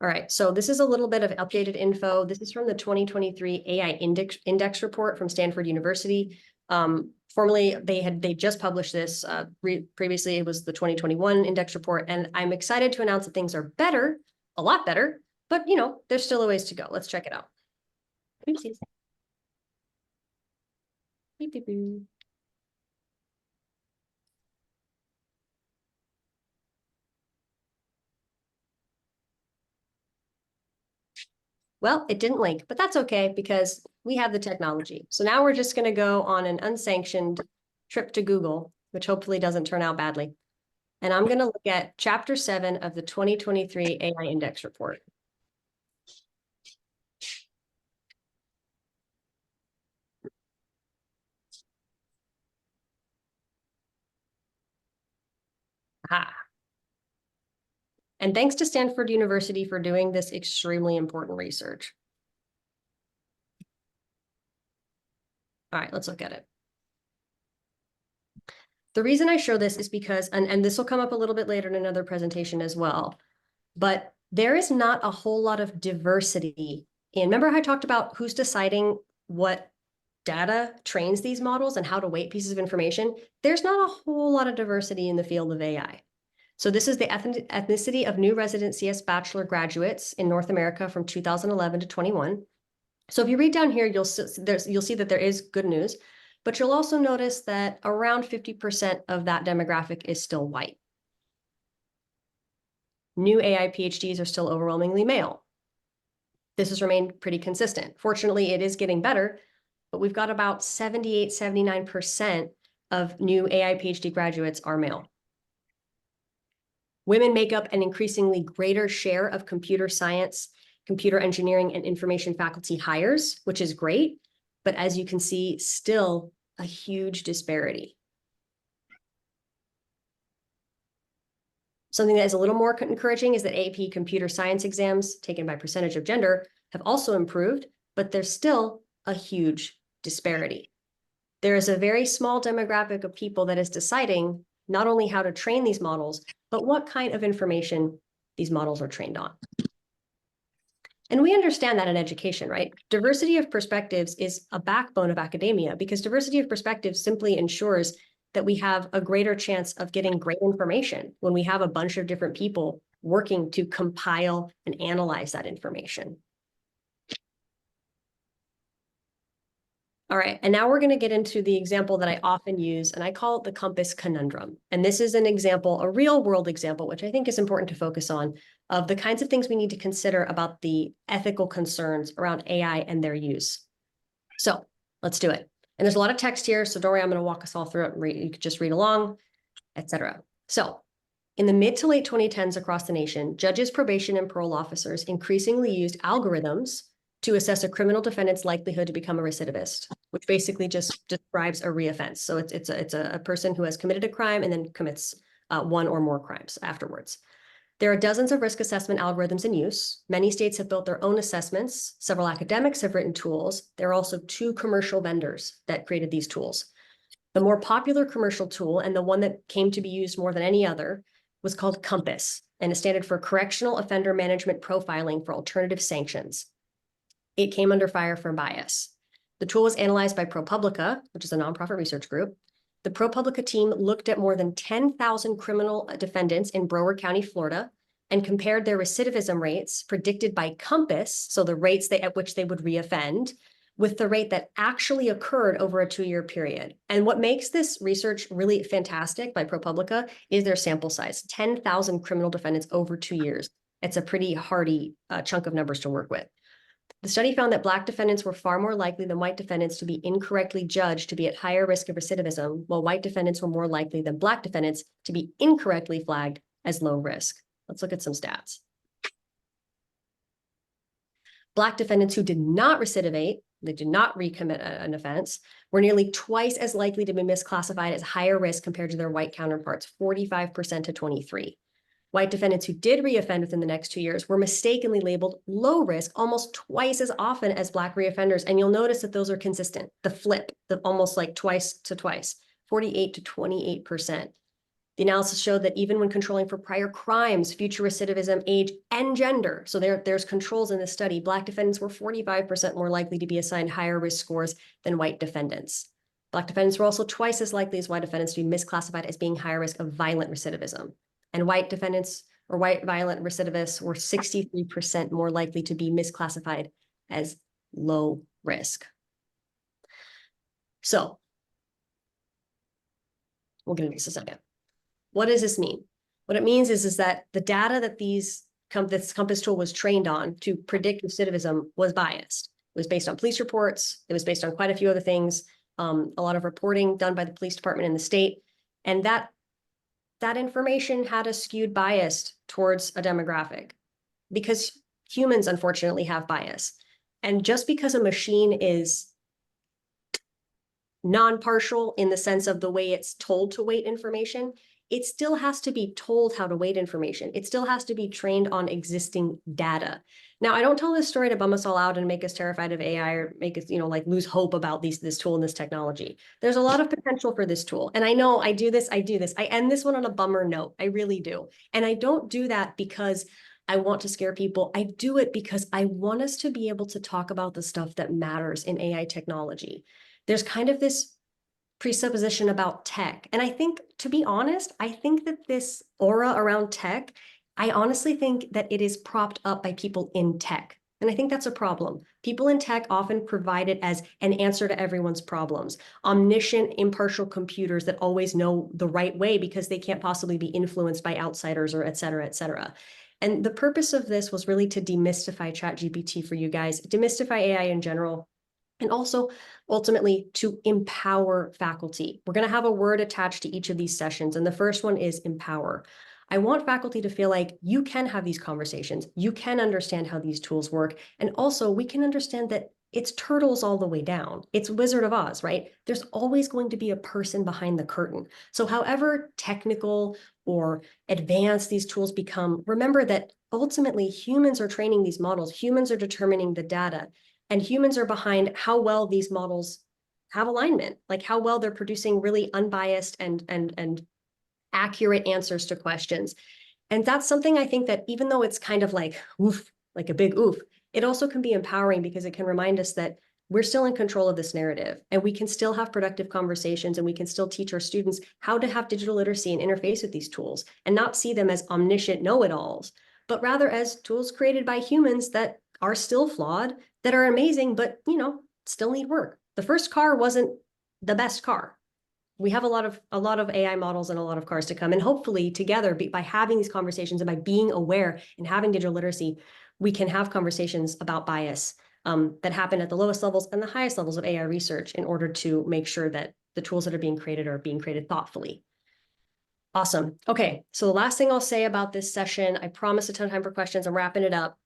All right, so this is a little bit of updated info. This is from the 2023 AI Index report from Stanford University. Formerly, they just published this. Previously, it was the 2021 index report, and I'm excited to announce that things are better, a lot better, but there's still a ways to go. Let's check it out. Oopsies. Beep, beep, beep. Well, it didn't link, but that's okay because we have the technology. So now we're just going to go on an unsanctioned trip to Google, which hopefully doesn't turn out badly. And I'm going to look at Chapter 7 of the 2023 AI Index report. Aha. And thanks to Stanford University for doing this extremely important research. All right, let's look at it. The reason I show this is because, and this will come up a little bit later in another presentation as well, but there is not a whole lot of diversity in, remember how I talked about who's deciding what data trains these models and how to weight pieces of information? There's not a whole lot of diversity in the field of AI. So this is the ethnicity of new resident CS bachelor graduates in North America from 2011 to 21. So if you read down here, you'll see that there is good news, but you'll also notice that around 50% of that demographic is still white. New AI PhDs are still overwhelmingly male. This has remained pretty consistent. Fortunately, it is getting better, but we've got about 78, 79% of new AI PhD graduates are male. Women make up an increasingly greater share of computer science, computer engineering, and information faculty hires, which is great. But as you can see, still a huge disparity. Something that is a little more encouraging is that AP computer science exams taken by percentage of gender have also improved, but there's still a huge disparity. There is a very small demographic of people that is deciding not only how to train these models, but what kind of information these models are trained on. And we understand that in education, right? Diversity of perspectives is a backbone of academia because diversity of perspectives simply ensures that we have a greater chance of getting great information when we have a bunch of different people working to compile and analyze that information. All right, and now we're going to get into the example that I often use, and I call it the compass conundrum. And this is an example, a real world example, which I think is important to focus on, of the kinds of things we need to consider about the ethical concerns around AI and their use. So let's do it. And there's a lot of text here, so don't worry, I'm going to walk us all through it. You could just read along, etc. So in the mid to late 2010s across the nation, judges, probation, and parole officers increasingly used algorithms to assess a criminal defendant's likelihood to become a recidivist, which basically just describes a reoffense. So it's a person who has committed a crime and then commits one or more crimes afterwards. There are dozens of risk assessment algorithms in use. Many states have built their own assessments. Several academics have written tools. There are also 2 commercial vendors that created these tools. The more popular commercial tool, and the one that came to be used more than any other, was called COMPASS, and it standard for Correctional Offender Management Profiling for Alternative Sanctions. It came under fire for bias. The tool was analyzed by ProPublica, which is a nonprofit research group. The ProPublica team looked at more than 10,000 criminal defendants in Broward County, Florida, and compared their recidivism rates predicted by COMPASS, so the rates at which they would reoffend, with the rate that actually occurred over a 2-year period. And what makes this research really fantastic by ProPublica is their sample size, 10,000 criminal defendants over 2 years. It's a pretty hardy chunk of numbers to work with. The study found that Black defendants were far more likely than white defendants to be incorrectly judged to be at higher risk of recidivism, while white defendants were more likely than Black defendants to be incorrectly flagged as low risk. Let's look at some stats. Black defendants who did not recidivate, they did not recommit an offense, were nearly twice as likely to be misclassified as higher risk compared to their white counterparts, 45% to 23%. White defendants who did reoffend within the next 2 years were mistakenly labeled low risk almost twice as often as Black reoffenders. And you'll notice that those are consistent. The flip, almost like twice to twice, 48 to 28%. The analysis showed that even when controlling for prior crimes, future recidivism, age, and gender, so there's controls in this study, Black defendants were 45% more likely to be assigned higher risk scores than white defendants. Black defendants were also twice as likely as white defendants to be misclassified as being higher risk of violent recidivism. And white defendants or white violent recidivists were 63% more likely to be misclassified as low risk. So we'll get into this in a second. What does this mean? What it means is that the data that this COMPASS tool was trained on to predict recidivism was biased. It was based on police reports. It was based on quite a few other things, a lot of reporting done by the police department in the state. And that information had a skewed bias towards a demographic because humans, unfortunately, have bias. And just because a machine is non-partial in the sense of the way it's told to weight information, it still has to be told how to weight information. It still has to be trained on existing data. Now, I don't tell this story to bum us all out and make us terrified of AI or make us, like lose hope about this tool and this technology. There's a lot of potential for this tool. And I know I do this. I end this one on a bummer note. I really do. And I don't do that because I want to scare people. I do it because I want us to be able to talk about the stuff that matters in AI technology. There's kind of this presupposition about tech. And I think, to be honest, I think that this aura around tech, I honestly think that it is propped up by people in tech. And I think that's a problem. People in tech often provide it as an answer to everyone's problems. Omniscient, impartial computers that always know the right way because they can't possibly be influenced by outsiders or et cetera, et cetera. And the purpose of this was really to demystify ChatGPT for you guys, demystify AI in general, and also ultimately to empower faculty. We're going to have a word attached to each of these sessions, and the first one is empower. I want faculty to feel like you can have these conversations, you can understand how these tools work, and also we can understand that it's turtles all the way down. It's Wizard of Oz, right? There's always going to be a person behind the curtain. So however technical or advanced these tools become, remember that ultimately humans are training these models, humans are determining the data, and humans are behind how well these models have alignment, like how well they're producing really unbiased and accurate answers to questions. And that's something I think that even though it's kind of like oof, like a big oof, it also can be empowering because it can remind us that we're still in control of this narrative and we can still have productive conversations and we can still teach our students how to have digital literacy and interface with these tools and not see them as omniscient know-it-alls, but rather as tools created by humans that are still flawed, that are amazing, but, you know, still need work. The first car wasn't the best car. We have a lot of AI models and a lot of cars to come. And hopefully together, by having these conversations and by being aware and having digital literacy, we can have conversations about bias that happen at the lowest levels and the highest levels of AI research in order to make sure that the tools that are being created thoughtfully. Awesome. Okay, so the last thing I'll say about this session, I promise a ton of time for questions. I'm wrapping it up.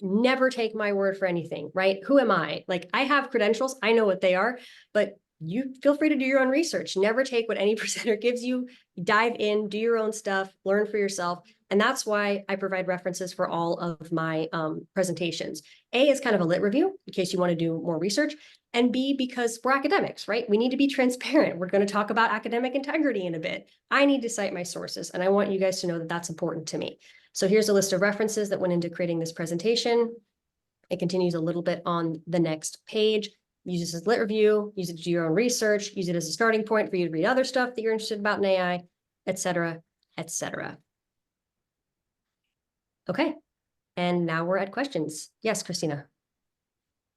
Never take my word for anything, right? Who am I? Like, I have credentials, I know what they are, but you feel free to do your own research. Never take what any presenter gives you. Dive in, do your own stuff, learn for yourself. And that's why I provide references for all of my presentations. A is kind of a lit review in case you want to do more research. And B, because we're academics, right? We need to be transparent. We're going to talk about academic integrity in a bit. I need to cite my sources, and I want you guys to know that that's important to me. So here's a list of references that went into creating this presentation. It continues a little bit on the next page. Use this as lit review, use it to do your own research, use it as a starting point for you to read other stuff that you're interested about in AI, et cetera, et cetera. Okay, and now we're at questions. Yes, Christina.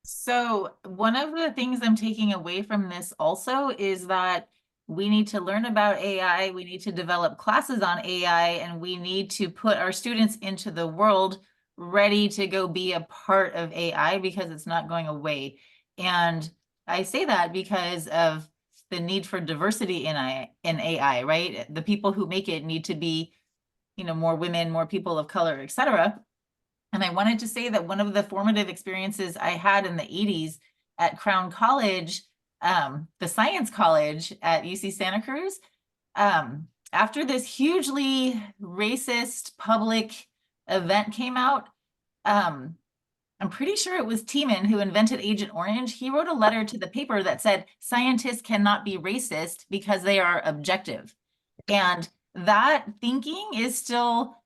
So one of the things I'm taking away from this also is that we need to learn about AI, we need to develop classes on AI, and we need to put our students into the world ready to go be a part of AI because it's not going away. And I say that because of the need for diversity in AI, right? The people who make it need to be, you know, more women, more people of color, et cetera. And I wanted to say that one of the formative experiences I had in the 80s at Crown College, the Science College at UC Santa Cruz, after this hugely racist public event came out, I'm pretty sure it was Tiemann who invented Agent Orange. He wrote a letter to the paper that said, scientists cannot be racist because they are objective. And that thinking is still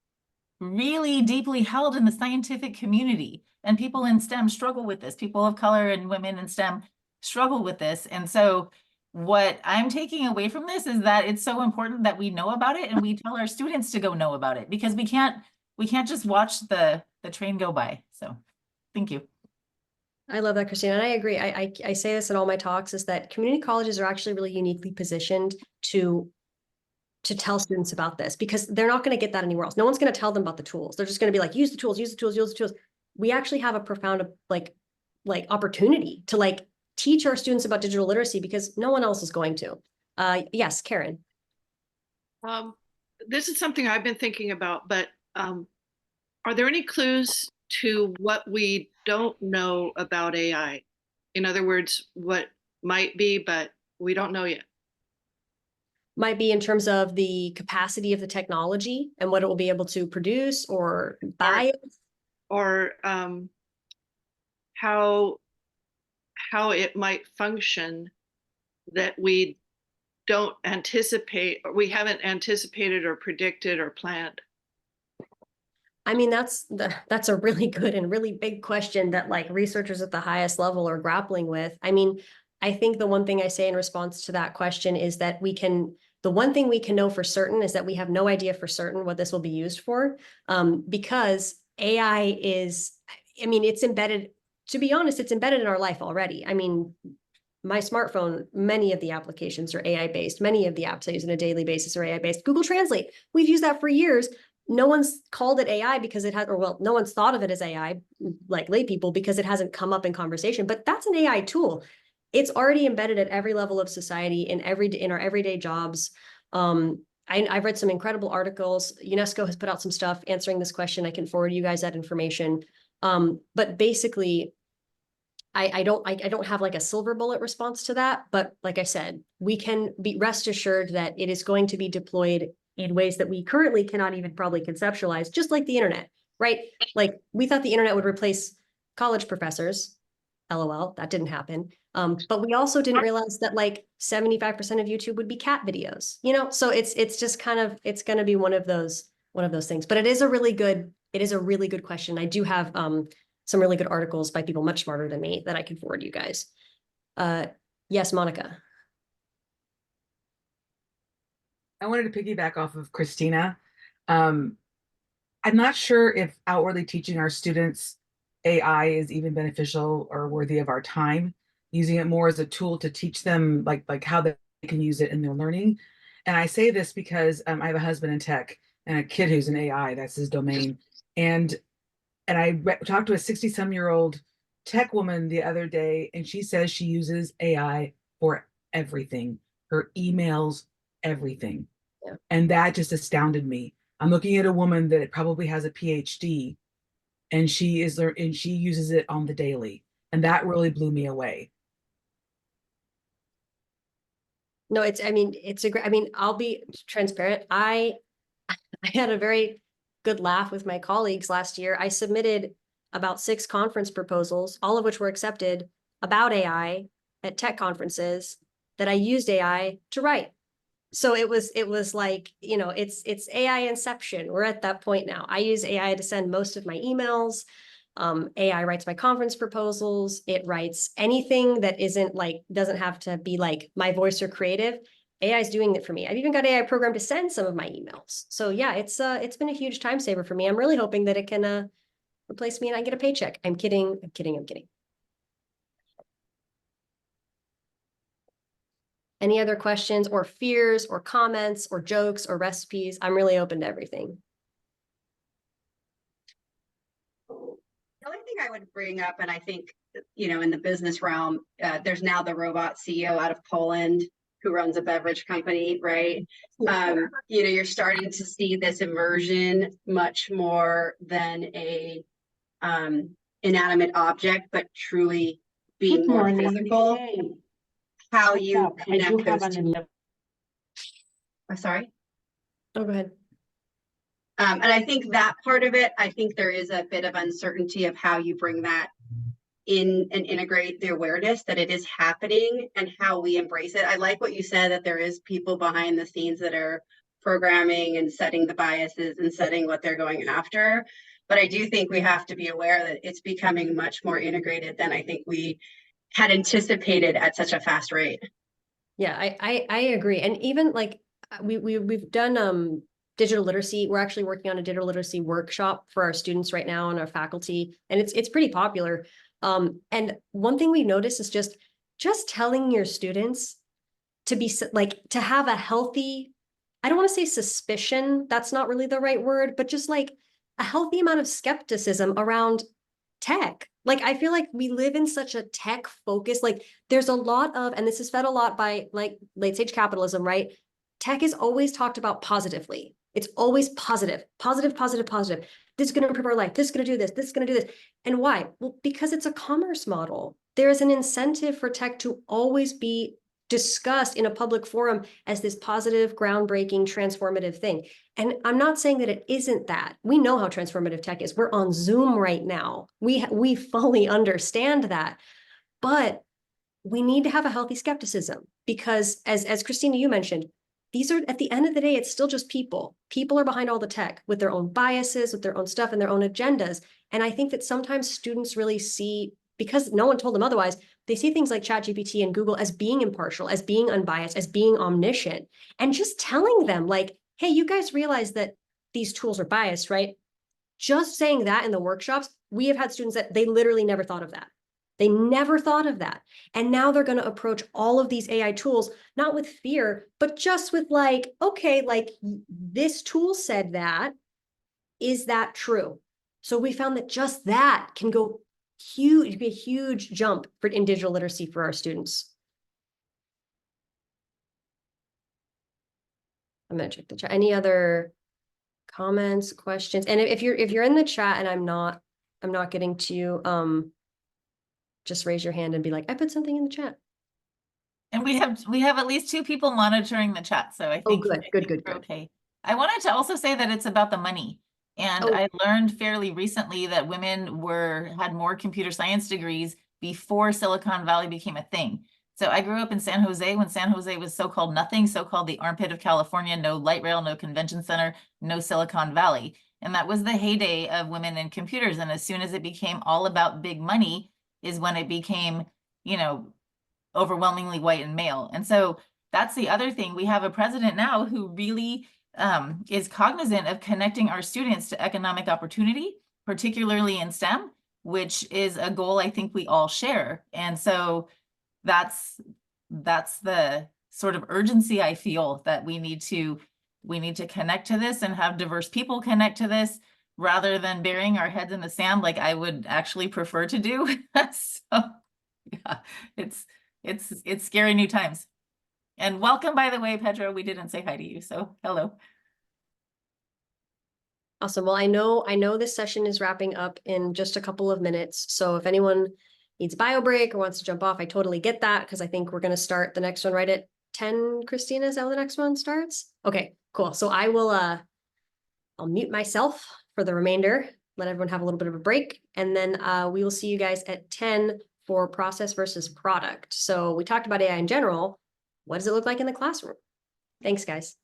really deeply held in the scientific community. And people in STEM struggle with this. People of color and women in STEM struggle with this. And so what I'm taking away from this is that it's so important that we know about it and we tell our students to go know about it, because we can't just watch the train go by. So thank you. I love that, Christina. And I agree. I say this in all my talks, is that community colleges are actually really uniquely positioned to tell students about this, because they're not going to get that anywhere else. No one's going to tell them about the tools. They're just going to be like, use the tools, use the tools, use the tools. We actually have a profound like opportunity to like teach our students about digital literacy because no one else is going to. Yes, Karen. This is something I've been thinking about, but are there any clues to what we don't know about AI? In other words, what might be, but we don't know yet. Might be in terms of the capacity of the technology and what it will be able to produce or buy, or how it might function that we don't anticipate, or we haven't anticipated or predicted or planned. I mean, that's a really good and really big question that like researchers at the highest level are grappling with. I mean, I think the one thing I say in response to that question is that the one thing we can know for certain is that we have no idea for certain what this will be used for, because AI is, I mean, it's embedded, to be honest, it's embedded in our life already. I mean, my smartphone, many of the applications are AI based. Many of the apps I use on a daily basis are AI based. Google Translate, we've used that for years. No one's called it AI because it has, or well, no one's thought of it as AI, like lay people, because it hasn't come up in conversation, but that's an AI tool. It's already embedded at every level of society in our everyday jobs. I've read some incredible articles. UNESCO has put out some stuff answering this question. I can forward you guys that information. But basically, I don't have like a silver bullet response to that. But like I said, we can be rest assured that it is going to be deployed in ways that we currently cannot even probably conceptualize, just like the internet, right? Like we thought the internet would replace college professors. LOL, that didn't happen. But we also didn't realize that like 75% of YouTube would be cat videos, so it's just kind of, it's going to be one of those things. But it is a really good question. I do have some really good articles by people much smarter than me that I can forward you guys. Yes, Monica. I wanted to piggyback off of Christina. I'm not sure if outwardly teaching our students AI is even beneficial or worthy of our time, using it more as a tool to teach them like how they can use it in their learning. And I say this because I have a husband in tech and a kid who's in AI, that's his domain. And I talked to a 60-some-year-old tech woman the other day, and she says she uses AI for everything, her emails, everything. Yeah. And that just astounded me. I'm looking at a woman that probably has a PhD, and she uses it on the daily. And that really blew me away. No, I mean, I'll be transparent. I had a very good laugh with my colleagues last year. I submitted about 6 conference proposals, all of which were accepted, about AI at tech conferences that I used AI to write. So it was like, it's AI inception. We're at that point now. I use AI to send most of my emails. AI writes my conference proposals. It writes anything that doesn't have to be like my voice or creative. AI is doing it for me. I've even got AI programmed to send some of my emails. So yeah, it's been a huge time saver for me. I'm really hoping that it can replace me and I get a paycheck. I'm kidding. I'm kidding. I'm kidding. Any other questions or fears or comments or jokes or recipes? I'm really open to everything. The only thing I would bring up, and I think, in the business realm, there's now the robot CEO out of Poland who runs a beverage company, right? You're starting to see this immersion much more than a inanimate object, but truly being more physical. Hey, How what's you up? I do connect have those an two. I'm sorry. Oh, go ahead. And I think that part of it, I think there is a bit of uncertainty of how you bring that in and integrate the awareness that it is happening and how we embrace it. I like what you said, that there is people behind the scenes that are programming and setting the biases and setting what they're going after. But I do think we have to be aware that it's becoming much more integrated than I think we had anticipated at such a fast rate. Yeah, I agree. And even like we've done digital literacy. We're actually working on a digital literacy workshop for our students right now and our faculty, and it's pretty popular. And one thing we noticed is just telling your students to be to have a healthy, I don't want to say suspicion, that's not really the right word, but just like a healthy amount of skepticism around tech. Like, I feel like we live in such a tech focus, like there's a lot of, and this is fed a lot by like late stage capitalism, right? Tech is always talked about positively. It's always positive, positive, positive, positive. This is going to improve our life. This is going to do this. This is going to do this. And why? Well, because it's a commerce model. There is an incentive for tech to always be discussed in a public forum as this positive, groundbreaking, transformative thing. And I'm not saying that it isn't that. We know how transformative tech is. We're on Zoom right now. We fully understand that. But we need to have a healthy skepticism because as Christina, you mentioned, these are, at the end of the day, it's still just people. People are behind all the tech with their own biases, with their own stuff and their own agendas. And I think that sometimes students really see, because no one told them otherwise, they see things like ChatGPT and Google as being impartial, as being unbiased, as being omniscient. And just telling them like, hey, you guys realize that these tools are biased, right? Just saying that in the workshops, we have had students that they literally never thought of that. They never thought of that. And now they're going to approach all of these AI tools, not with fear, but just with like, okay, like this tool said that, is that true? So we found that just that can go huge, be a huge jump in digital literacy for our students. I'm going to check the chat. Any other comments, questions? And if you're in the chat and I'm not getting to you, just raise your hand and be like, I put something in the chat. And we have at least 2 people monitoring the chat, so I think Good. okay. I wanted to also say that it's about the money. And I learned fairly recently that women had more computer science degrees before Silicon Valley became a thing. So I grew up in San Jose when San Jose was so-called nothing, so-called the armpit of California, no light rail, no convention center, no Silicon Valley. And that was the heyday of women in computers. And as soon as it became all about big money is when it became, you know, overwhelmingly white and male. And so that's the other thing. We have a president now who really is cognizant of connecting our students to economic opportunity, particularly in STEM, which is a goal I think we all share. And so that's the sort of urgency I feel that we need to connect to this and have diverse people connect to this rather than burying our heads in the sand like I would actually prefer to do. So yeah, it's scary new times. And welcome, by the way, Pedro, we didn't say hi to you, so hello. Awesome. Well, I know this session is wrapping up in just a couple of minutes. So if anyone needs a bio break or wants to jump off, I totally get that because I think we're going to start the next one right at 10. Christina, is that how the next one starts? Okay, cool. So I will I'll mute myself for the remainder, let everyone have a little bit of a break, and then we will see you guys at 10 for process versus product. So we talked about AI in general. What does it look like in the classroom? Thanks, guys.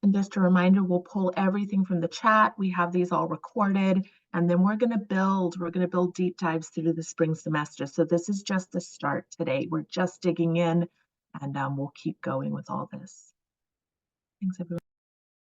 And just a reminder, we'll pull everything from the chat. We have these all recorded, and then we're going to build deep dives through the spring semester. So this is just the start today. We're just digging in, and we'll keep going with all this. Thanks, everyone.